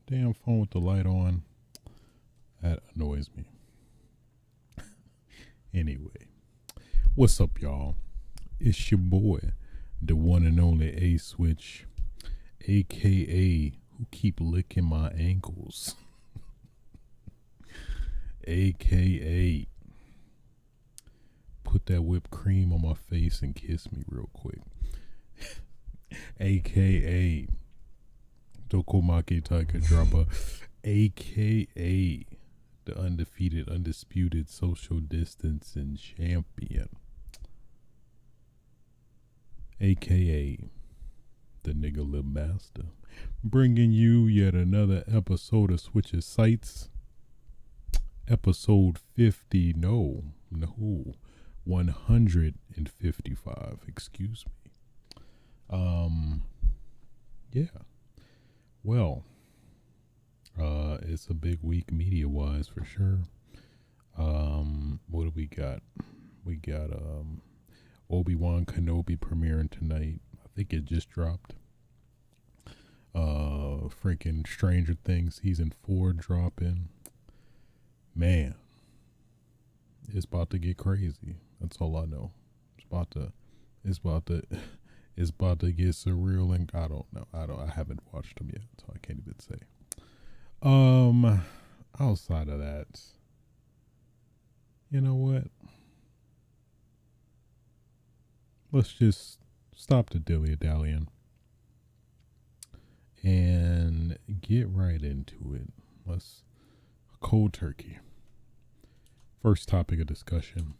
damn phone with the light on. That annoys me. Anyway, what's up, y'all? It's your boy, the one and only A Switch, aka who keep licking my ankles, aka put that whipped cream on my face and kiss me real quick, aka Dokomake Taika Dropper, aka the undefeated, undisputed social distancing champion, aka the nigga lip master, bringing you yet another episode of Switches Sights, episode 50, no, 155, excuse me. Yeah, well, it's a big week media-wise for sure. What do we got? We got, Obi-Wan Kenobi premiering tonight. I think it just dropped. Freaking Stranger Things season 4 dropping. Man, it's about to get crazy. That's all I know. It's about to get surreal, and I don't know. I haven't watched them yet, so I can't even say. Outside of that, you know what? Let's just stop the dilly-dallying and get right into it. Let's cold turkey. First topic of discussion.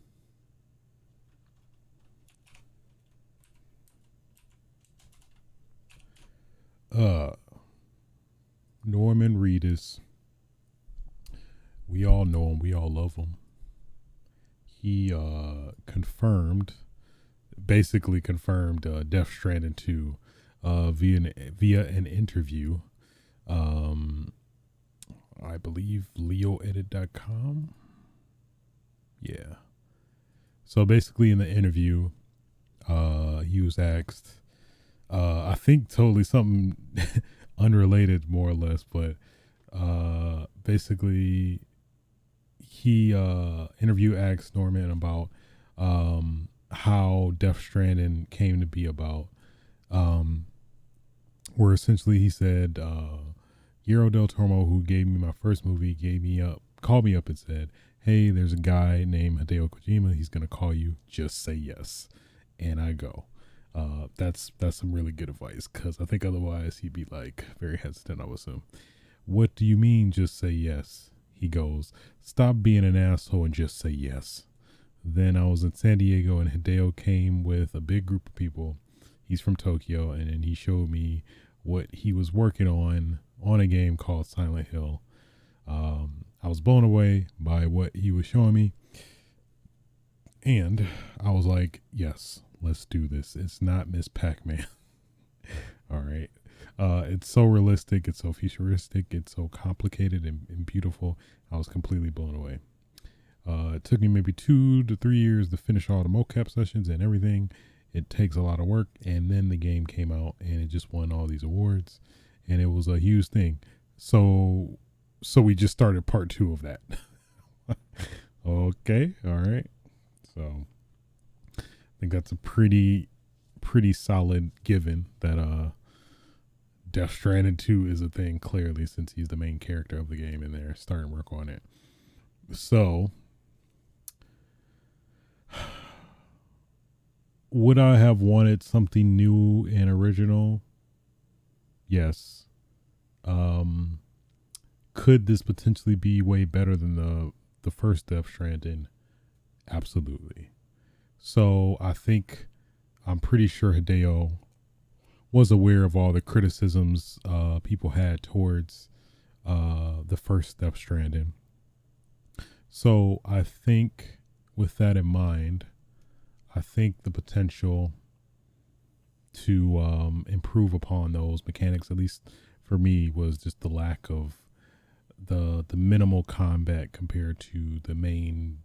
Norman Reedus. We all know him. We all love him. He basically confirmed Death Stranding 2 via an interview. I believe leoedit.com. Yeah. So basically in the interview, he was asked, I think totally something unrelated more or less, but basically he interview asked Norman about how Death Stranding came to be about, where essentially he said Guillermo del Toro, who gave me my first movie, called me up and said, hey, there's a guy named Hideo Kojima, he's gonna call you, just say yes. And I go, that's some really good advice, because I think otherwise he'd be like very hesitant, I would assume. What do you mean just say yes? He goes, stop being an asshole and just say yes. Then I was in San Diego and Hideo came with a big group of people. He's from Tokyo, and then he showed me what he was working on a game called Silent Hill. I was blown away by what he was showing me, and I was like, yes, let's do this. It's not Miss Pac-Man. All right. It's so realistic. It's so futuristic. It's so complicated and beautiful. I was completely blown away. It took me maybe 2 to 3 years to finish all the mocap sessions and everything. It takes a lot of work. And then the game came out and it just won all these awards. And it was a huge thing. So we just started part 2 of that. Okay. All right. So I think that's a pretty solid given that Death Stranding 2 is a thing, clearly, since he's the main character of the game and they're starting work on it. So would I have wanted something new and original? Yes. Could this potentially be way better than the first Death Stranding? Absolutely. So I'm pretty sure Hideo was aware of all the criticisms people had towards the first Death Stranding. So I think with that in mind, I think the potential to improve upon those mechanics, at least for me, was just the lack of the minimal combat compared to the main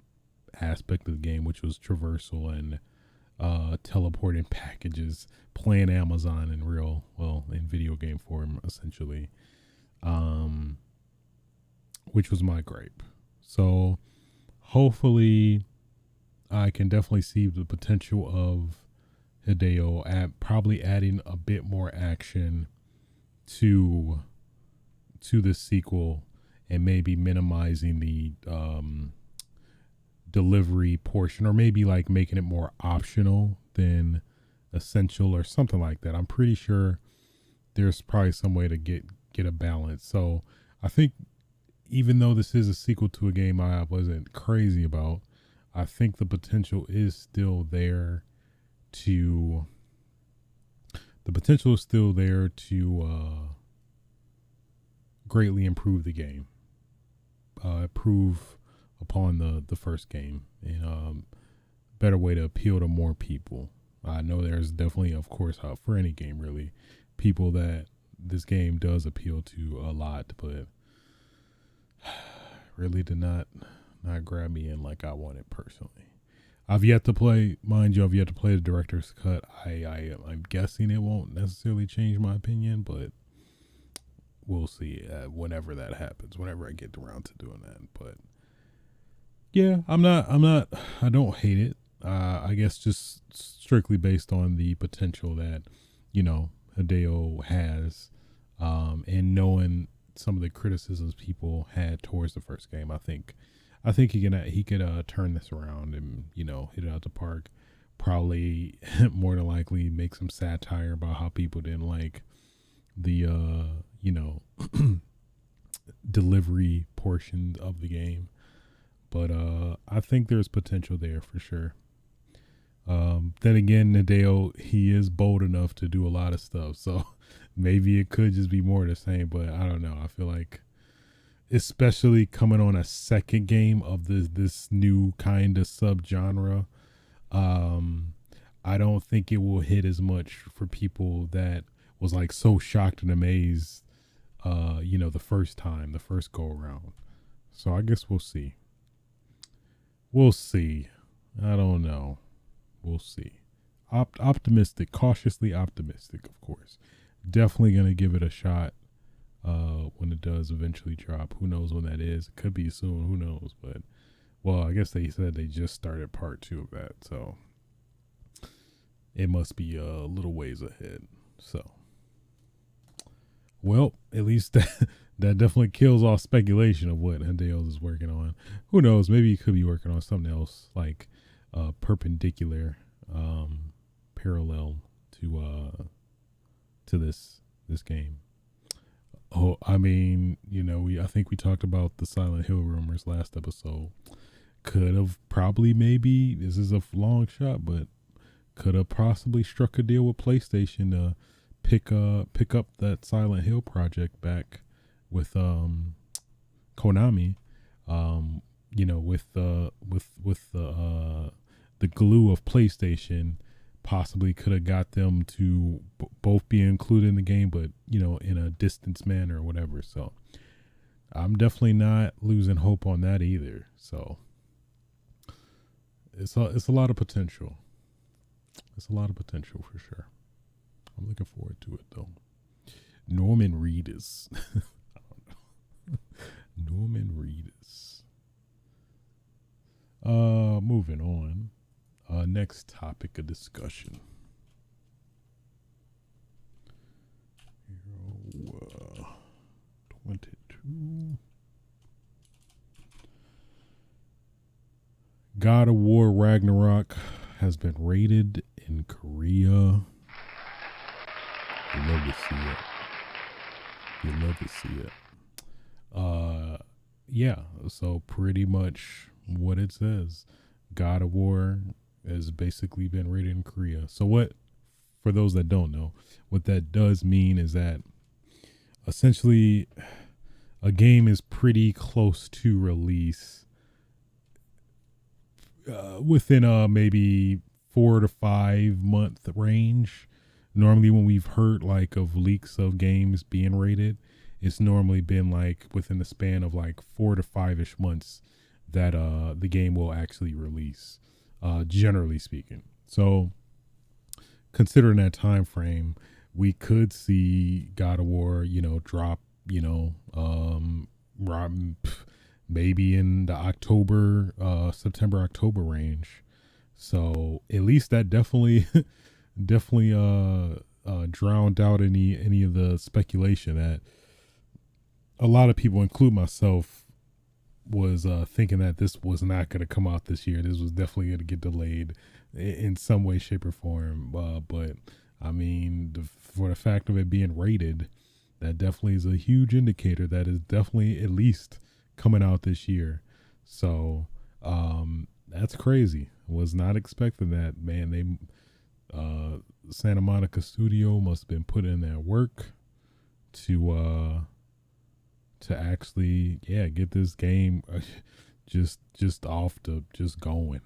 aspect of the game, which was traversal and teleporting packages, playing Amazon in video game form, essentially. um, which was my gripe. So hopefully, I can definitely see the potential of Hideo at probably adding a bit more action to the sequel and maybe minimizing the delivery portion, or maybe like making it more optional than essential or something like that. I'm pretty sure there's probably some way to get a balance. So I think even though this is a sequel to a game I wasn't crazy about, I think the potential is still there to greatly improve the game, improve upon the first game, and better way to appeal to more people. I know there's definitely, of course, for any game really, people that this game does appeal to a lot, but really did not grab me in like I wanted personally. I've yet to play, mind you, I've yet to play the director's cut. I'm guessing it won't necessarily change my opinion, but we'll see whenever that happens. Whenever I get around to doing that, but yeah, I don't hate it. I guess just strictly based on the potential that Hideo has, and knowing some of the criticisms people had towards the first game, I think he could turn this around and hit it out the park. Probably more than likely make some satire about how people didn't like the delivery portion of the game. But I think there's potential there for sure. Then again, Hideo, he is bold enough to do a lot of stuff, so maybe it could just be more of the same. But I don't know. I feel like, especially coming on a second game of this new kind of subgenre, I don't think it will hit as much for people that was like so shocked and amazed, the first go around. So I guess we'll see. We'll see. I don't know. We'll see. Optimistic, cautiously optimistic, of course. Definitely gonna give it a shot when it does eventually drop. Who knows when that is? It could be soon. Who knows? But well, I guess they said they just started part 2 of that, so it must be a little ways ahead. So, well, at least that definitely kills all speculation of what Hideo is working on. Who knows? Maybe he could be working on something else, like perpendicular, parallel to this game. Oh, I mean, I think we talked about the Silent Hill rumors last episode. Could have probably, maybe, this is a long shot, but could have possibly struck a deal with PlayStation to pick up that Silent Hill project back with Konami. With the glue of PlayStation, possibly could have got them to both be included in the game, but in a distance manner or whatever. So I'm definitely not losing hope on that either. So it's a lot of potential. It's a lot of potential for sure. I'm looking forward to it though. Norman Reedus. I don't know. Norman Reedus. Moving on. Next topic of discussion. 22. God of War Ragnarok has been rated in Korea. You love to see it. You love to see it. Yeah, so pretty much what it says. God of War has basically been rated in Korea. So what, for those that don't know, what that does mean is that essentially a game is pretty close to release within a maybe 4 to 5 month range. Normally when we've heard like of leaks of games being rated, it's normally been like within the span of like 4 to 5-ish months that the game will actually release, generally speaking. So considering that time frame, we could see God of War, drop you know, maybe in the October, September, October range. So at least that definitely, definitely, drowned out any of the speculation that a lot of people, include myself, was thinking that this was not going to come out this year. This was definitely going to get delayed in some way, shape, or form. But I mean, for the fact of it being rated, that definitely is a huge indicator that is definitely at least coming out this year. So that's crazy. Was not expecting that, man. Santa Monica Studio must have been putting in that work to actually, yeah, get this game just off to just going.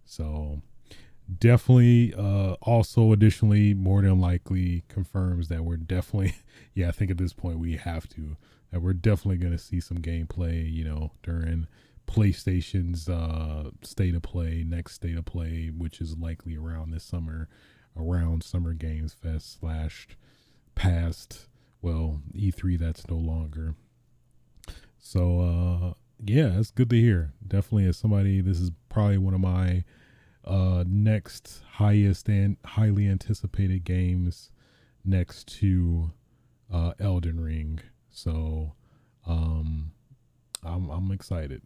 So definitely, also additionally, more than likely confirms that we're definitely, yeah, I think at this point we have to, that we're definitely going to see some gameplay, during PlayStation's state of play, next state of play, which is likely around this summer, around Summer Games Fest slash past, well, E3 that's no longer. So yeah, that's good to hear. Definitely, as somebody, this is probably one of my next highest and highly anticipated games, next to Elden Ring. So I'm excited.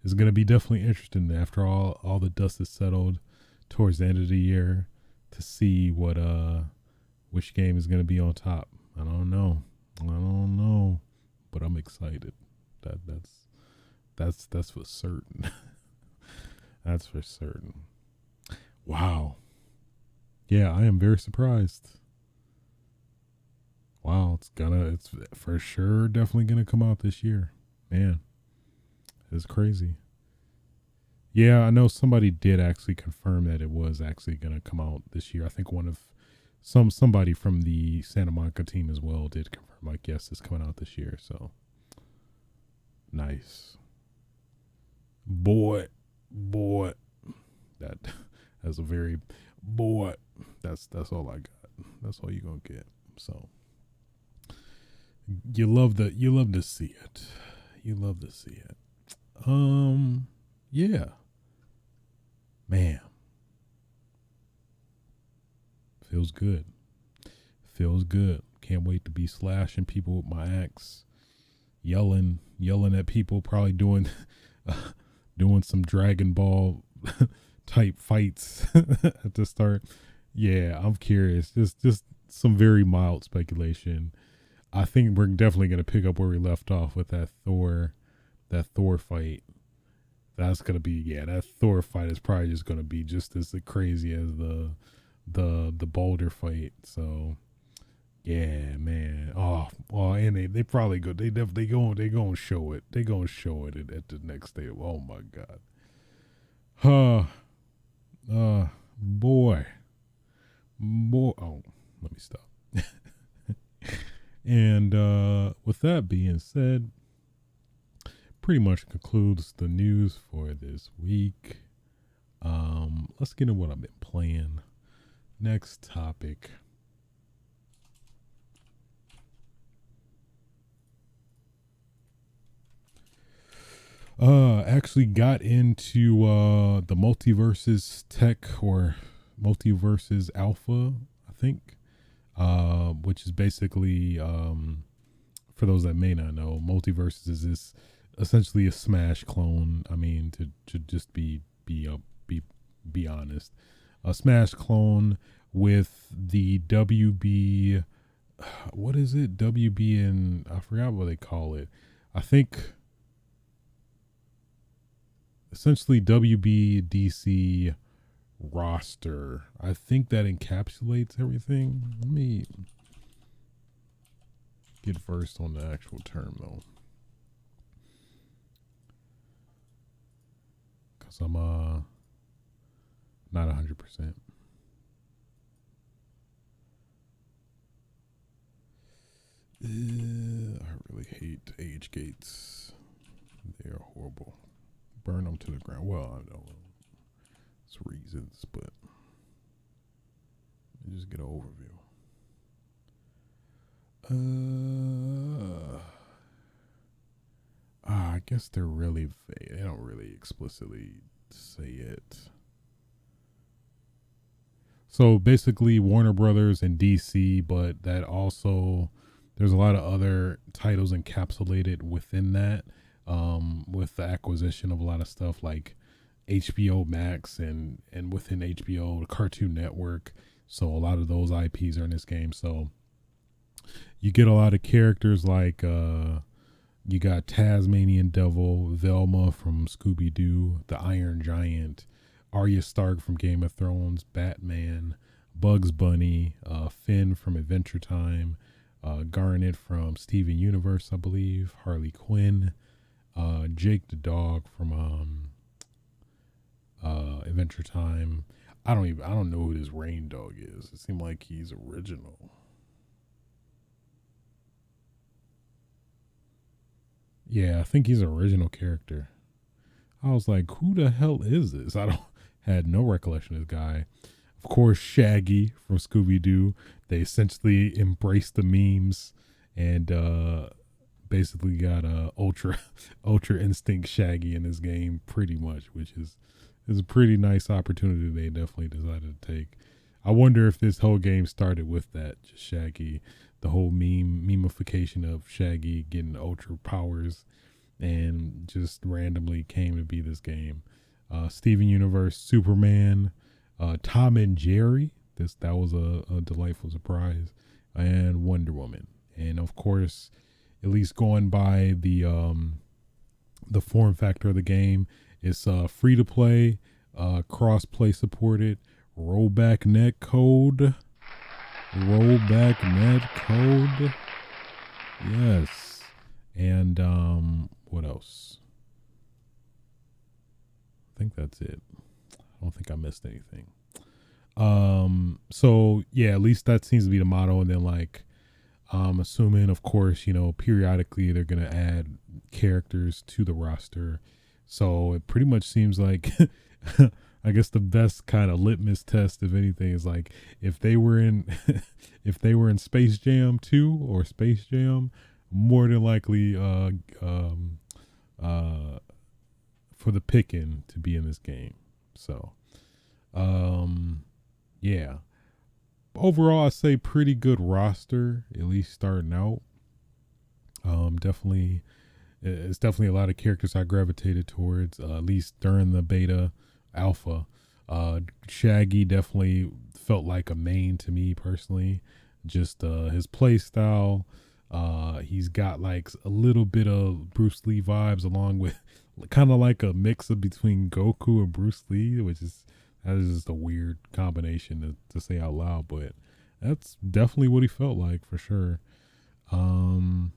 It's gonna be definitely interesting after all the dust is settled towards the end of the year to see what which game is gonna be on top. I don't know, but I'm excited. That's for certain. That's for certain. Wow. Yeah, I am very surprised. Wow, it's for sure definitely gonna come out this year. Man, it's crazy. Yeah, I know somebody did actually confirm that it was actually gonna come out this year. I think one of somebody from the Santa Monica team as well did confirm, like, yes, it's coming out this year. So nice. Boy, that that's a very boy. That's all I got. That's all you gonna get. So you love to see it. You love to see it. Yeah, man, feels good. Feels good. Can't wait to be slashing people with my axe, yelling at people, probably doing doing some Dragon Ball type fights at the start. Yeah, I'm curious. Just some very mild speculation. I think we're definitely gonna pick up where we left off with that Thor fight. That's gonna be, yeah, that Thor fight is probably just gonna be just as crazy as the Boulder fight. So yeah, man. Oh, and they probably go. They gonna show it. They gonna show it at the next day. Oh my god. Boy, boy. Oh, let me stop. And with that being said, pretty much concludes the news for this week. Let's get into what I've been playing. Next topic. Actually got into the Multiversus tech, or Multiversus Alpha, I think. Which is basically, for those that may not know, Multiversus is this essentially a Smash clone. I mean, to just be honest, a Smash clone with the WB. What is it? WB, and I forgot what they call it. I think essentially WBDC roster. I think that encapsulates everything. Let me get versed on the actual term though, because I'm not 100%. I really hate age gates. They are horrible. Burn them to the ground. Well, I know it's reasons, but just get an overview. guess they're really vague. They don't really explicitly say it. So basically, Warner Brothers and DC, but that also there's a lot of other titles encapsulated within that, with the acquisition of a lot of stuff like HBO Max and within HBO, the Cartoon Network. So a lot of those IPs are in this game. So you get a lot of characters like you got Tasmanian Devil, Velma from Scooby Doo, the Iron Giant, Arya Stark from Game of Thrones, Batman, Bugs Bunny, Finn from Adventure Time, Garnet from Steven Universe, I believe, Harley Quinn, Jake the dog from Adventure Time. I don't know who this Rain Dog is. It seemed like he's original. Yeah, I think he's an original character. I was like, who the hell is this? I don't had no recollection of this guy. Of course, Shaggy from Scooby Doo. They essentially embraced the memes and basically got a ultra instinct Shaggy in this game, pretty much, which is a pretty nice opportunity they definitely decided to take. I wonder if this whole game started with that, just Shaggy, the whole memification of Shaggy getting ultra powers, and just randomly came to be this game. Steven Universe, Superman, Tom and Jerry. That was a delightful surprise, and Wonder Woman, and of course, at least going by the form factor of the game, it's free to play, cross play supported, rollback net code, rollback net code. Yes, and what else? I think that's it. I don't think I missed anything. So yeah, at least that seems to be the motto. And then like, assuming, of course, periodically they're gonna add characters to the roster. So it pretty much seems like, I guess the best kind of litmus test, if anything, is like if they were in, if they were in Space Jam 2 or Space Jam, more than likely, for the picking to be in this game. So, yeah. Overall, I say pretty good roster, at least starting out. Definitely, it's definitely a lot of characters I gravitated towards, at least during the beta alpha. Shaggy definitely felt like a main to me personally. Just his play style. He's got like a little bit of Bruce Lee vibes, along with kind of like a mix of between Goku and Bruce Lee, which is that is just a weird combination to say out loud, but that's definitely what he felt like for sure. Um,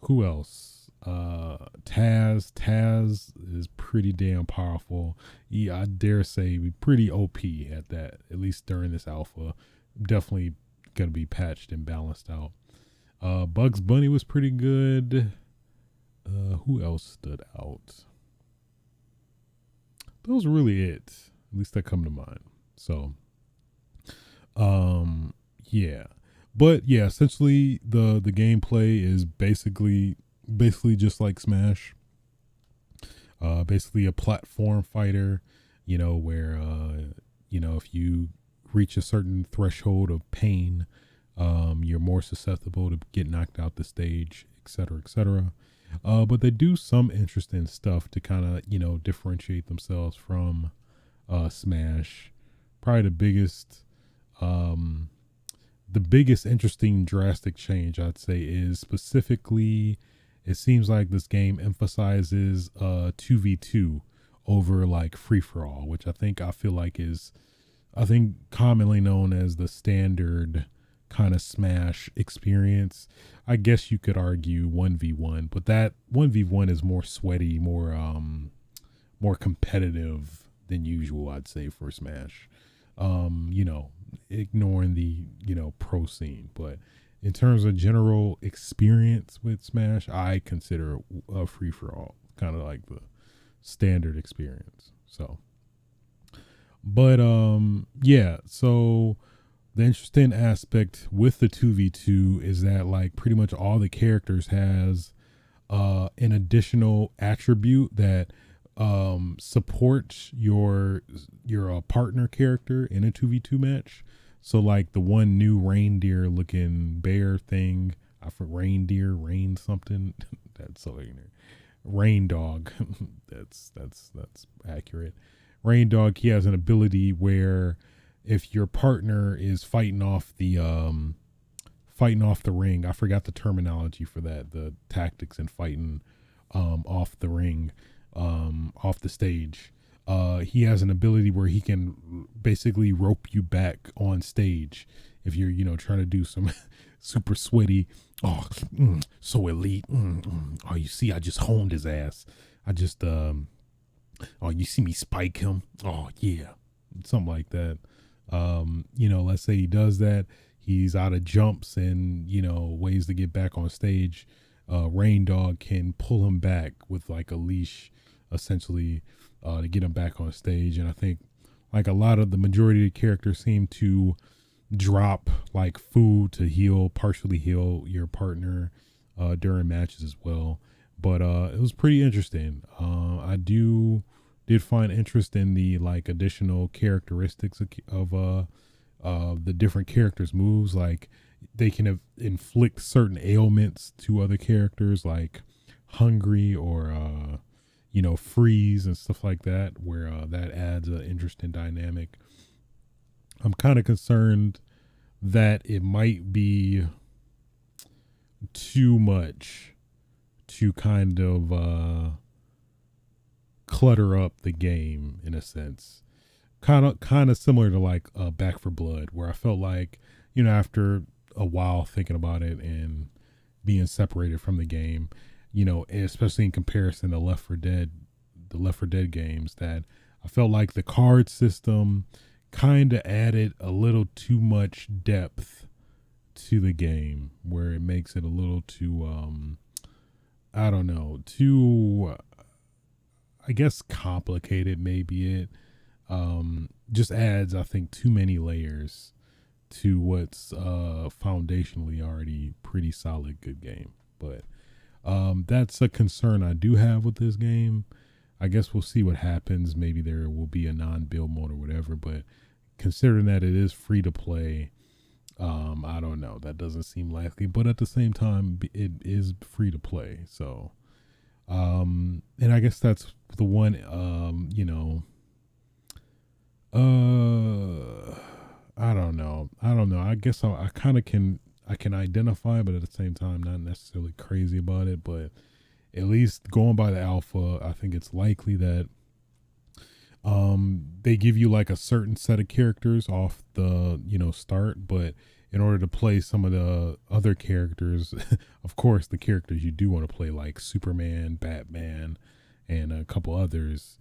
who else? Taz is pretty damn powerful. I dare say be pretty OP at that, at least during this alpha. Definitely gonna be patched and balanced out. Bugs Bunny was pretty good. Who else stood out? Those are really it. At least that come to mind. So, yeah, but yeah, essentially the gameplay is basically just like Smash. Basically a platform fighter. Where if you reach a certain threshold of pain, you're more susceptible to get knocked out the stage, etc., etc. But they do some interesting stuff to kind of differentiate themselves from Smash. Probably the biggest interesting drastic change I'd say is specifically, it seems like this game emphasizes 2v2 over like free for all, which I feel like is commonly known as the standard kind of Smash experience. I guess you could argue 1v1, but that 1v1 is more sweaty, more competitive than usual, I'd say, for Smash. Ignoring the, pro scene, but in terms of general experience with Smash, I consider a free for all kind of like the standard experience. So, but yeah, so the interesting aspect with the 2v2 is that like pretty much all the characters has an additional attribute that supports your partner character in a 2v2 match. So like the one new reindeer looking bear thing, I for reindeer, rain something. That's so ignorant. Rain dog. that's accurate. Rain dog, he has an ability where if your partner is fighting off the ring, I forgot the terminology for that, the tactics in fighting off the ring, off the stage. He has an ability where he can basically rope you back on stage if you're, trying to do some super sweaty, so elite. Oh, you see, I just honed his ass. I just, oh, you see me spike him. Oh yeah, something like that. Let's say he does that. He's out of jumps and, ways to get back on stage. Rain Dog can pull him back with like a leash, essentially, to get him back on stage. And I think like a lot of the majority of the characters seem to drop like food to partially heal your partner during matches as well. But it was pretty interesting. I did find interest in the like additional characteristics of the different characters' moves. Like they can inflict certain ailments to other characters, like hungry or freeze and stuff like that, where that adds an interesting dynamic. I'm kind of concerned that it might be too much to kind of clutter up the game in a sense. Kind of similar to like Back for Blood, where I felt like, after a while thinking about it and being separated from the game, especially in comparison to the Left 4 Dead games, that I felt like the card system kind of added a little too much depth to the game, where it makes it a little too, I don't know, too, I guess complicated, maybe it just adds, I think, too many layers to what's foundationally already pretty solid good game. But that's a concern I do have with this game. I guess we'll see what happens. Maybe there will be a non-build mode or whatever, but considering that it is free to play, I don't know. That doesn't seem likely, but at the same time, it is free to play. So, and I guess that's the one, I don't know. I guess I kind of I can identify, but at the same time, not necessarily crazy about it. But at least going by the alpha, I think it's likely that they give you like a certain set of characters off the start, but in order to play some of the other characters, of course, the characters you do want to play, like Superman, Batman, and a couple others,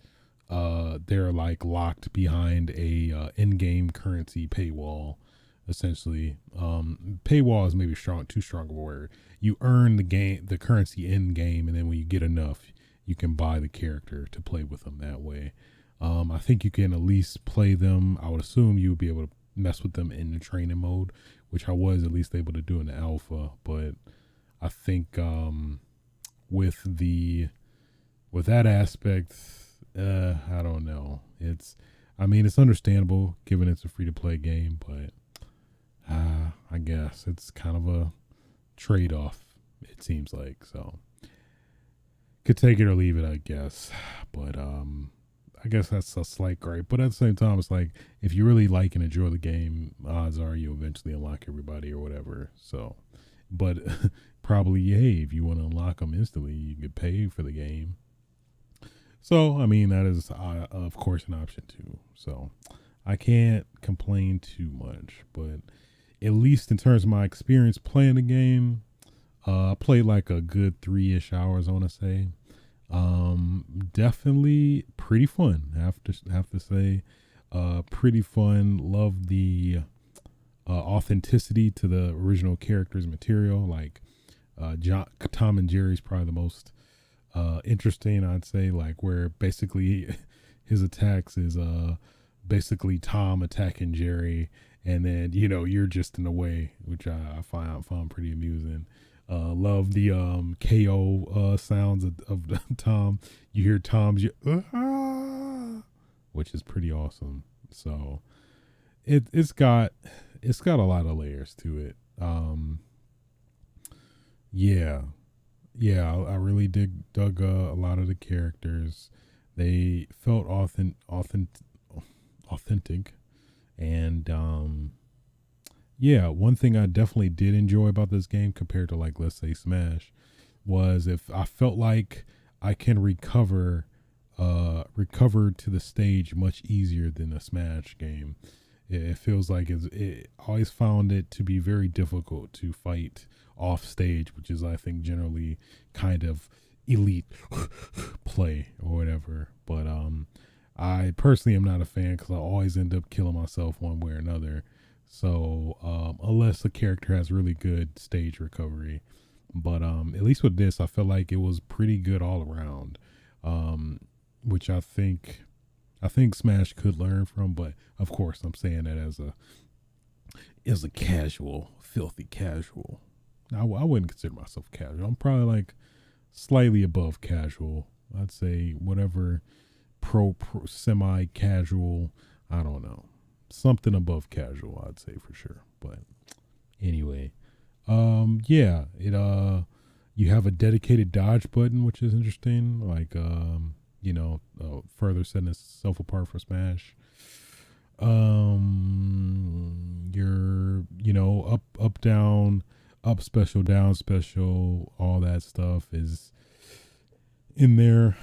they're like locked behind a in-game currency paywall. Essentially, paywall is maybe too strong of a word. You earn the currency in game, and then when you get enough, you can buy the character to play with them that way. I think you can at least play them. I would assume you would be able to mess with them in the training mode, which I was at least able to do in the alpha. But I think with that aspect, I don't know. It's understandable given it's a free to play game, but I guess it's kind of a trade off. It seems like so. Could take it or leave it, I guess. But I guess that's a slight gripe. But at the same time, it's like if you really like and enjoy the game, odds are you eventually unlock everybody or whatever. So, but probably hey, if you want to unlock them instantly, you could pay for the game. So that is of course an option too. So I can't complain too much, but at least in terms of my experience playing the game, I played like a good 3-ish hours, I want to say. Definitely pretty fun. Have to say, pretty fun. Love the authenticity to the original characters' material. Like Tom and Jerry's probably the most interesting, I'd say. Like where basically his attacks is basically Tom attacking Jerry, and then you're just in the way, which I found pretty amusing. Love the KO sounds of Tom. You hear Tom's which is pretty awesome. So it's got a lot of layers to it. Yeah, yeah, I really dug a lot of the characters. They felt authentic, and yeah, one thing I definitely did enjoy about this game compared to, like, let's say Smash, was if I felt like I can recover to the stage much easier than a Smash game. It feels like it always found it to be very difficult to fight off stage, which is, I think, generally kind of elite play or whatever. But I personally am not a fan because I always end up killing myself one way or another. So unless the character has really good stage recovery, but at least with this, I felt like it was pretty good all around, um, which I think Smash could learn from. But of course, I'm saying that as a casual, filthy casual. I wouldn't consider myself casual. I'm probably like slightly above casual. I'd say whatever pro semi casual. I don't know, something above casual. I'd say for sure. But anyway, yeah, you have a dedicated dodge button, which is interesting. Like, further setting itself apart for Smash. Your up down, up special, down special, all that stuff is in there,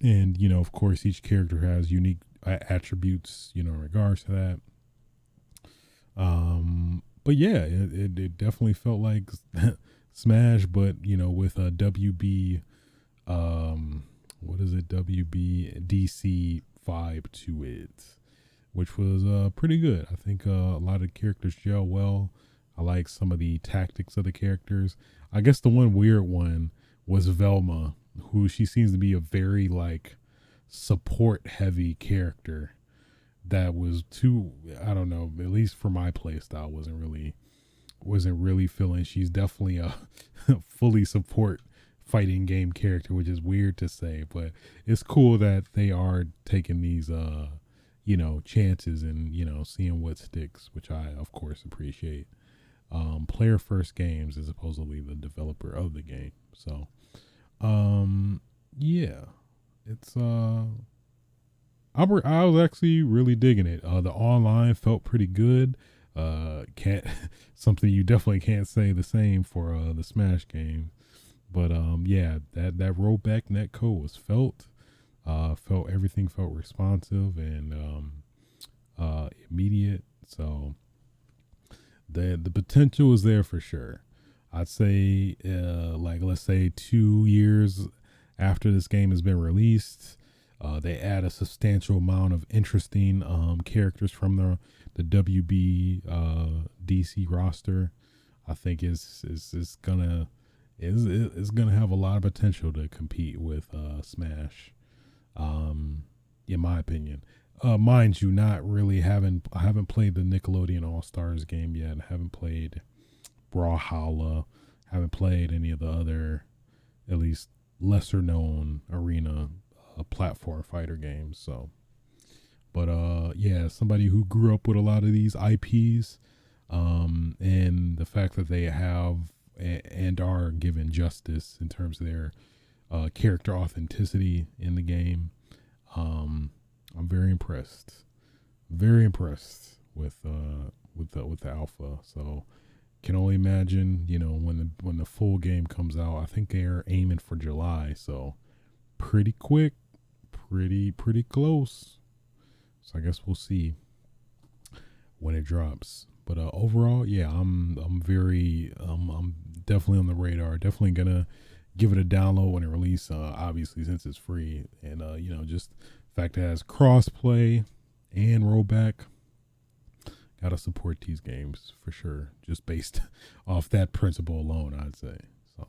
and of course each character has unique attributes in regards to that. But yeah, it definitely felt like Smash, but with a WB, what is it, WB DC vibe to it, which was pretty good. I think a lot of characters gel well. I like some of the tactics of the characters. I guess the one weird one was Velma, who she seems to be a very like support heavy character that was too, I don't know, at least for my play style, wasn't really feeling. She's definitely a fully support fighting game character, which is weird to say, but it's cool that they are taking these chances and seeing what sticks, which I of course appreciate. Player First Games is supposedly the developer of the game, so yeah, it's I was actually really digging it. The online felt pretty good. Can't something you definitely can't say the same for the Smash game. But yeah, that rollback netcode was felt everything felt responsive and immediate. So the potential is there for sure. I'd say like, let's say 2 years after this game has been released, they add a substantial amount of interesting characters from the WB DC roster. I think is gonna have a lot of potential to compete with Smash. In my opinion. Mind you, I haven't played the Nickelodeon All Stars game yet. I haven't played Brawlhalla. Haven't played any of the other, at least lesser known arena platform fighter games. So, but yeah, somebody who grew up with a lot of these IPs, and the fact that they have and are given justice in terms of their character authenticity in the game. I'm very impressed. Very impressed with the alpha. So can only imagine, when the full game comes out. I think they're aiming for July, so pretty quick, pretty close. So I guess we'll see when it drops. But overall, yeah, I'm very I'm definitely on the radar. Definitely gonna give it a download when it releases. Obviously, since it's free, and just the fact that it has crossplay and rollback. Gotta support these games for sure, just based off that principle alone, I'd say. So,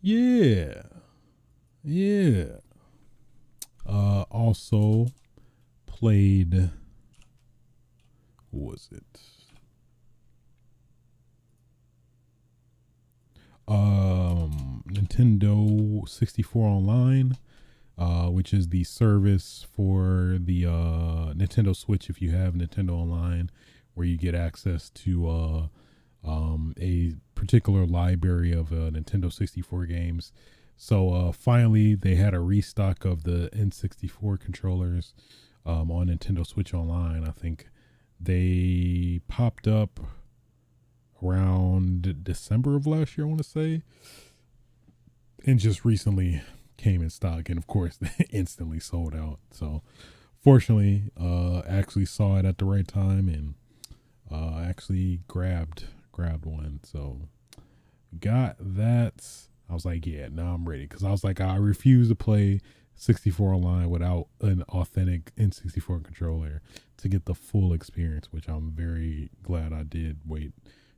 yeah. Also played. Who was it? Nintendo 64 Online, which is the service for the Nintendo Switch. If you have Nintendo Online, where you get access to a particular library of Nintendo 64 games. So finally, they had a restock of the N64 controllers on Nintendo Switch Online. I think they popped up around December of last year, I want to say, and just recently came in stock, and of course they instantly sold out. So fortunately, actually saw it at the right time, and actually grabbed one. So got that. I was like, yeah, now I'm ready, because I was like, I refuse to play 64 Online without an authentic N64 controller to get the full experience, which I'm very glad I did wait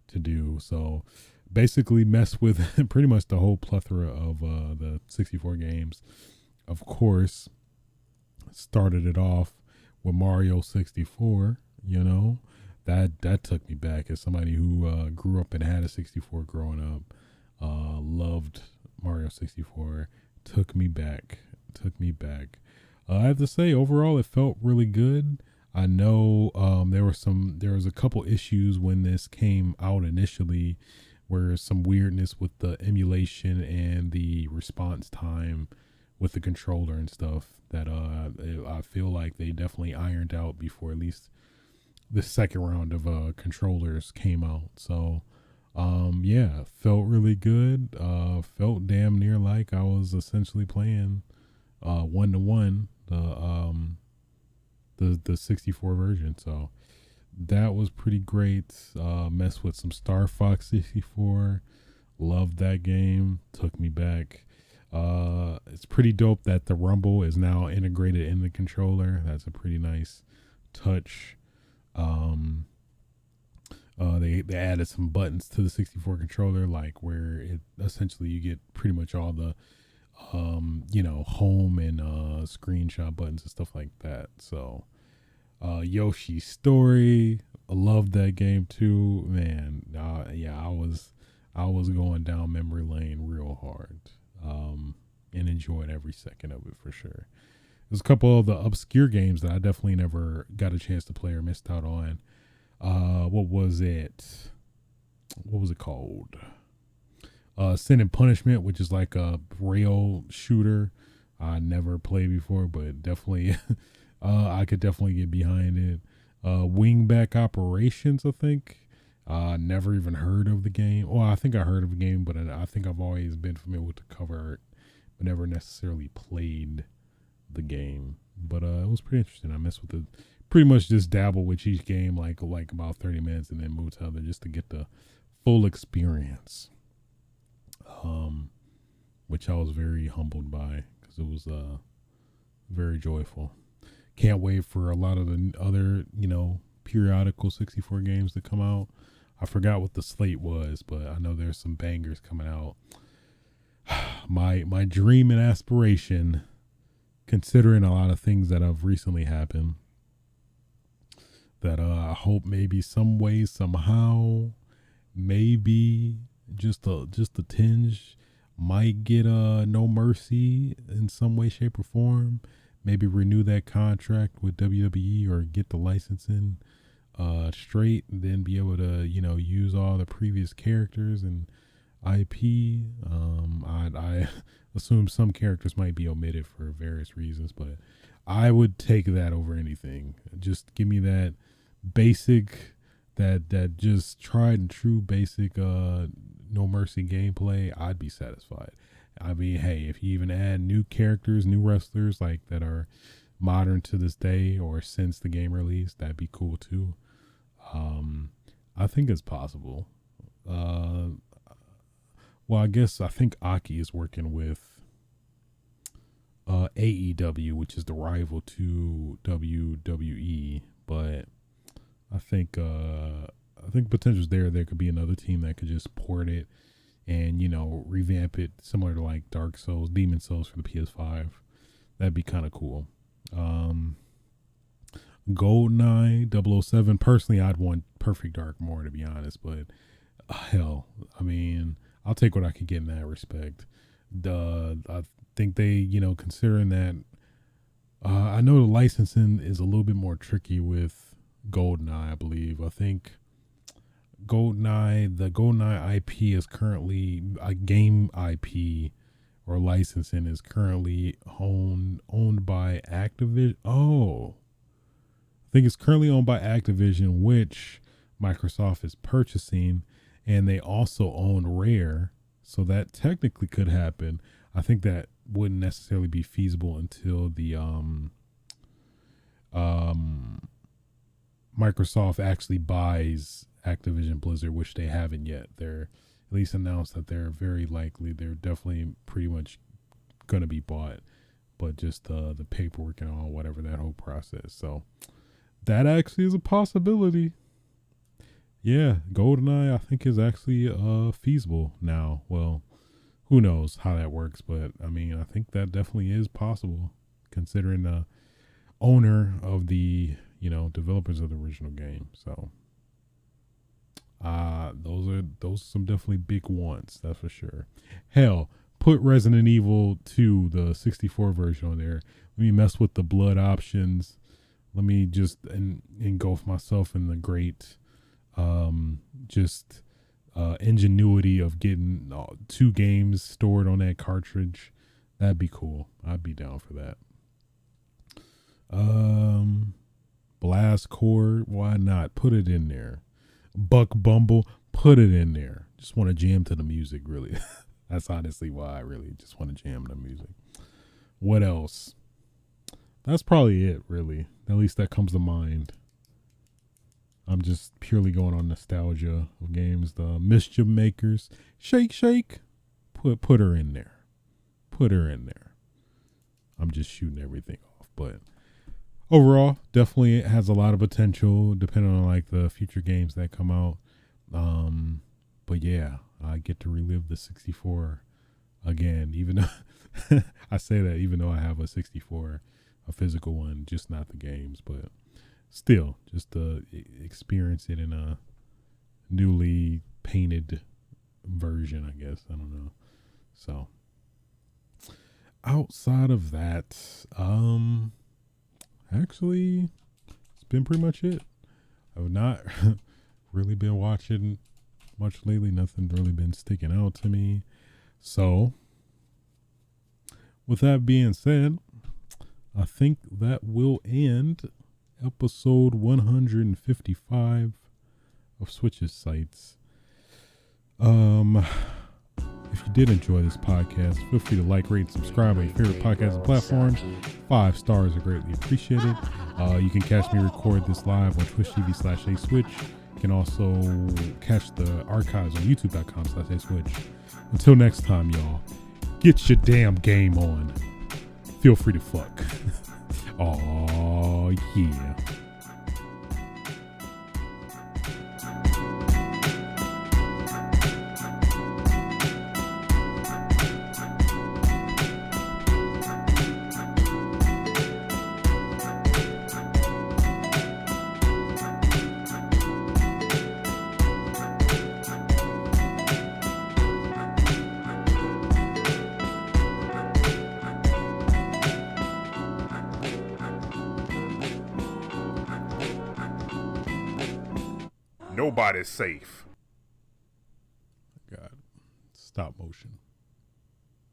to do. So basically mess with pretty much the whole plethora of the 64 games. Of course, started it off with Mario 64. You know, that took me back as somebody who grew up and had a 64 growing up. Loved Mario 64. Took me back. I have to say, overall, it felt really good. I know there was a couple issues when this came out initially, where some weirdness with the emulation and the response time with the controller and stuff that I feel like they definitely ironed out before at least the second round of controllers came out. So yeah, felt really good. Felt damn near like I was essentially playing 1-to-1 the 64 version. So that was pretty great. Messed with some Star Fox 64. Loved that game. Took me back. It's pretty dope that the rumble is now integrated in the controller. That's a pretty nice touch. They added some buttons to the 64 controller, like where it essentially you get pretty much all the home and screenshot buttons and stuff like that. So Yoshi's Story, I loved that game too, man. Yeah, I was going down memory lane real hard, and enjoyed every second of it for sure. There's a couple of the obscure games that I definitely never got a chance to play or missed out on. What was it? What was it called? Sin and Punishment, which is like a rail shooter. I never played before, but definitely, I could definitely get behind it. Wingback Operations, I think. Never even heard of the game. Well, I think I heard of the game, but I think I've always been familiar with the cover art, but never necessarily played the game. But it was pretty interesting. I messed with it. Pretty much just dabble with each game like about 30 minutes and then move to other just to get the full experience. Which I was very humbled by, because it was very joyful. Can't wait for a lot of the other, periodical 64 games to come out. I forgot what the slate was, but I know there's some bangers coming out. My dream and aspiration, considering a lot of things that have recently happened, that I hope maybe some way, somehow, maybe just a tinge, might get No Mercy in some way, shape, or form. Maybe renew that contract with WWE or get the licensing straight, and then be able to use all the previous characters and IP. I assume some characters might be omitted for various reasons, but I would take that over anything. Just give me that basic, that just tried and true basic No Mercy gameplay. I'd be satisfied. I mean, hey, if you even add new characters, new wrestlers like that are modern to this day or since the game release, that'd be cool too. I think it's possible. Well, I think Aki is working with AEW, which is the rival to WWE, but I think potential's there. There could be another team that could just port it and revamp it, similar to like Dark Souls, Demon Souls for the PS5. That'd be kind of cool. GoldenEye 007. Personally, I'd want Perfect Dark more, to be honest, but hell, I mean, I'll take what I can get in that respect. I think they, considering that, I know the licensing is a little bit more tricky with GoldenEye. I believe. I think the GoldenEye IP is currently a game IP or licensing is currently owned by Activision. Oh, I think it's currently owned by Activision, which Microsoft is purchasing, and they also own Rare, so that technically could happen. I think that wouldn't necessarily be feasible until the Microsoft actually buys Activision Blizzard, which they haven't yet. They're at least announced that they're very likely, they're definitely pretty much going to be bought, but just the paperwork and all, whatever, that whole process. So that actually is a possibility. Yeah, GoldenEye I think is actually feasible now. Well, who knows how that works, but I mean, I think that definitely is possible considering the owner of the, developers of the original game. So those are some definitely big wants, that's for sure. Hell, put Resident Evil 2, the 64 version on there. Let me mess with the blood options. Let me just engulf myself in the great ingenuity of getting 2 games stored on that cartridge. That'd be cool. I'd be down for that. Blast Core, why not? Put it in there. Buck Bumble, put it in there. Just want to jam to the music, really. That's honestly why I really just want to jam to the music. What else? That's probably it, really. At least that comes to mind. I'm just purely going on nostalgia of games. The Mischief Makers, Shake Shake, put her in there. Put her in there. I'm just shooting everything off, but overall, definitely it has a lot of potential depending on like the future games that come out. But yeah, I get to relive the 64 again, even though I say that even though I have a 64, a physical one, just not the games, but still just to experience it in a newly painted version, I guess. I don't know. So outside of that, actually, it's been pretty much it. I've not really been watching much lately. Nothing really been sticking out to me. So, with that being said, I think that will end episode 155 of Switch's Sights. If you did enjoy this podcast, feel free to like, rate, and subscribe on your favorite podcasting platforms. 5 stars are greatly appreciated. You can catch me record this live on Twitch TV/aswitch. You can also catch the archives on youtube.com/aswitch. Until next time, y'all, get your damn game on. Feel free to fuck. Oh yeah. Nobody's safe. God, stop motion.